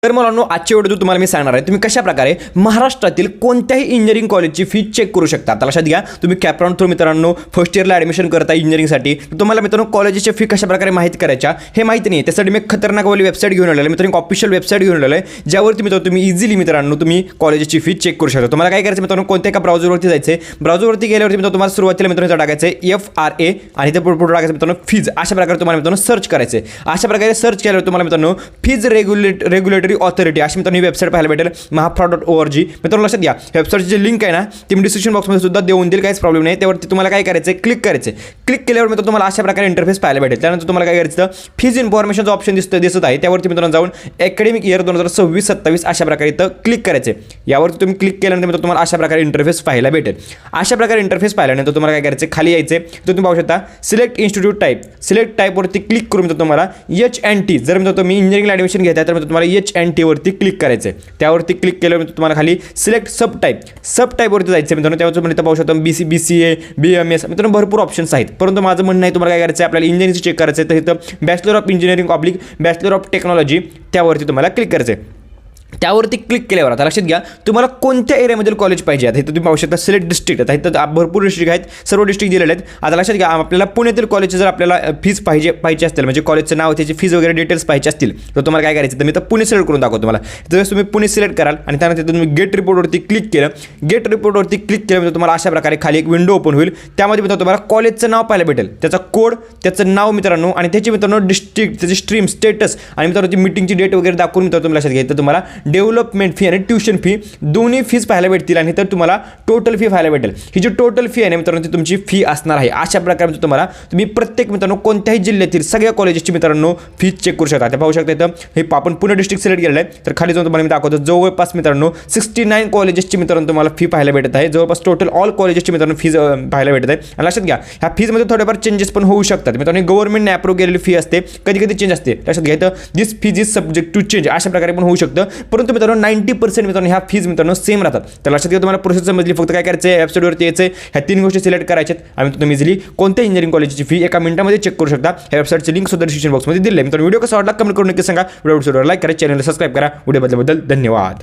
तर मुलांनो आजच्या व्हिडिओत तुम्हाला मी सांगणार आहे तुम्ही कशा प्रकारे महाराष्ट्रातील कोणत्याही इंजिनिअरिंग कॉलेजची फी चेक करू शकता। आता लक्षात घ्या, तुम्ही कॅपराउंड थ्रू मित्रांनो फर्स्ट इयरला ॲडमिशन करता इंजिनिअरिंगसाठी, तुम्हाला मित्रांनो कॉलेजची फी कशा प्रकारे माहिती करायच्या हे माहिती नाही। त्यासाठी मी खतरनाक वाली वेबसाईट घेऊन आलेलो आहे मित्रांनो, ऑफिशियल वेबसाईट घेऊन आलेलो आहे ज्यावरती मित्रांनो तुम्ही इझिली मित्रांनो तुम्ही कॉलेजची फी चेक करू शकता। तुम्हाला काय करायचं मित्रांनो, कोणत्या एका ब्राउझरवरती जायचं आहे, ब्राउझरवरती गेल्यावरती मित्रांनो तुम्हाला सुरुवातीला मित्रांनो टाकायचं आहे FRA आणि ते पुढे टाकायचं मित्रांनो फीज। अशा प्रकारे तुम्हाला मित्रांनो सर्च करायचं आहे। अशा प्रकारे सर्च केल्यावर तुम्हाला मित्रांनो फीज रेग्युलेटरी ऑथॉरिटी अशी मित्रांनो वेबसाईट पाहायला भेटेल mahapra.org। मित्रांनो लक्षात घ्या, वेबसाईटची जे लिंक आहे ना ती मी डिस्क्रिप्शन बॉक्समध्ये सुद्धा देऊन देईल, काहीच प्रॉब्लेम नाही। त्यावरती तुम्हाला काय करायचं आहे, क्लिक करायचं आहे। क्लिक केल्यावर मित्रांनो तुम्हाला अशा प्रकारे इंटरफेस पाहायला भेटेल। त्यानंतर तुम्हाला काय करायचं, फीज इन्फॉर्मेशनचा ऑप्शन दिसत आहे त्यावरती मित्रांनो जाऊन अकॅडमिक इयर 2026-27 अशा प्रकारे इथं क्लिक करायचं आहे। यावरती तुम्ही क्लिक केल्यानंतर मित्रांनो तुम्हाला अशा प्रकारे इंटरफेस पाहायला भेटेल। अशा प्रकारे इंटरफेस पाहिल्यानंतर तुम्हाला काय करायचं, खाली यायचं आहे, तर तुम्ही पाहू शकता सिलेक्ट इन्स्टिट्यूट टाईप, सिलेक्ट टाईपवरती क्लिक करून मित्रांनो तुम्हाला HNT जर मित्रांनो तुम्ही इंजिनिअरिंगला ॲडमिशन घेताय तर तुम्हाला HNT वरती क्लिक करायचं आहे। त्यावरती क्लिक केल्यावर तुम्हाला खाली सिलेक्ट सब टाईपवरती जायचं मित्रांनो। त्यावर तुम्ही इथं पाहू शकता BCA BMS मित्रांनो भरपूर ऑप्शन्स आहेत, परंतु माझं म्हणणं आहे तुम्हाला काय करायचं आहे, आपल्याला इंजिनिअरिंग चेक करायचं आहे, तर इथं bachelor of engineering oblique bachelor of technology त्यावरती तुम्हाला क्लिक करायचं आहे। त्यावरती क्लिक केल्यावर आता लक्षात घ्या तुम्हाला कोणत्या एरियामधील कॉलेज पाहिजे। आता इथं तुम्ही पाहू शकता सिलेक्ट डिस्ट्रिक्ट, आता इथं भरपूर डिस्ट्रिक्ट आहेत, सर्व डिस्ट्रिक्ट दिलेले आहेत। आता लक्षात घ्या, आपल्याला पुण्यातील कॉलेजचे जर आपल्याला फीज पाहिजे असतील, म्हणजे कॉलेजचं नाव त्याची फीज वगैरे डिटेल्स पाहिजे असतील, तर तुम्हाला काय करायचं, तर मी तर पुणे सिलेक्ट करून दाखवतो तुम्हाला। जर तुम्ही पुणे सिलेक्ट कराल आणि त्यानंतर तुम्ही गेट रिपोर्टवरती क्लिक केलं, गेट रिपोर्टवरती क्लिक केल्यानंतर तुम्हाला अशा प्रकारे खाली एक विंडो ओपन होईल। त्यामध्ये मित्रांनो तुम्हाला कॉलेजचं नाव पाहायला भेटेल, त्याचा कोड, त्याचं नाव मित्रांनो आणि त्याची मित्रांनो डिस्ट्रिक्ट, त्याची स्ट्रीम, स्टेटस आणि मित्रांनो ती मीटिंगची डेट वगैरे दाखवून मित्रांनो तुम्ही लक्षात घ्या, तर तुम्हाला डेव्हलपमेंट फी आणि ट्यूशन फी दोन्ही फीज पाहायला भेटतील आणि तर तुम्हाला टोटल फी पाहायला भेटेल। ही जी टोटल फी आहे ना मित्रांनो ती तुमची फी असणार आहे। अशा प्रकारे तुम्ही प्रत्येक मित्रांनो कोणत्याही जिल्ह्यातील सगळ्या कॉलेजेसची मित्रांनो फीज चेक करू शकता। पाहू शकता इथं हे आपण पुणे डिस्ट्रिक्ट सिलेक्ट केलेलं आहे, तर खाली जाऊन तुम्हाला मी दाखवतो जवळपास मित्रांनो 69 कॉलेजेसची मित्रांनो तुम्हाला फी पाहायला भेटत आहे। जवळपास टोटल ऑल कॉलेजेसची मित्रांनो फीज पाहायला भेटत आहे। आणि लक्षात घ्या ह्या फीजमध्ये थोडेफार चेंजेस पण होऊ शकतात मित्रांनो, गव्हर्नमेंटने अप्रूव्ह केलेली फी असते, कधी कधी चेंज असते। लक्षात घ्या इथं this fees is subject to change अशा प्रकारे पण होऊ शकतं, परंतु मित्रांनो 90% मित्रांनो ह्या फीज मित्रांनो सेम राहतात। तर लक्षात घ्या तुम्हाला प्रोसेस समजली, फक्त काय करायचं आहे, वेबसाईटवरती यायचं, ह्या 3 गोष्टी सिलेक्ट करायच्यात आणि तुम्ही इझिली कोणत्या इंजिनिअरिंग कॉलेजची फी एका मिनिटामध्ये चेक करू शकता। ह्या वेबसाईटची लिंक सुद्धा डिस्क्रिप्शन बॉक्समध्ये दिली आहे मित्रांनो। व्हिडिओ कसा वाटला कमेंट करून नक्की सांगा, व्हिडिओ लाईक करा, चॅनलला सबस्क्राईब करा। व्हिडिओ बद्दल धन्यवाद।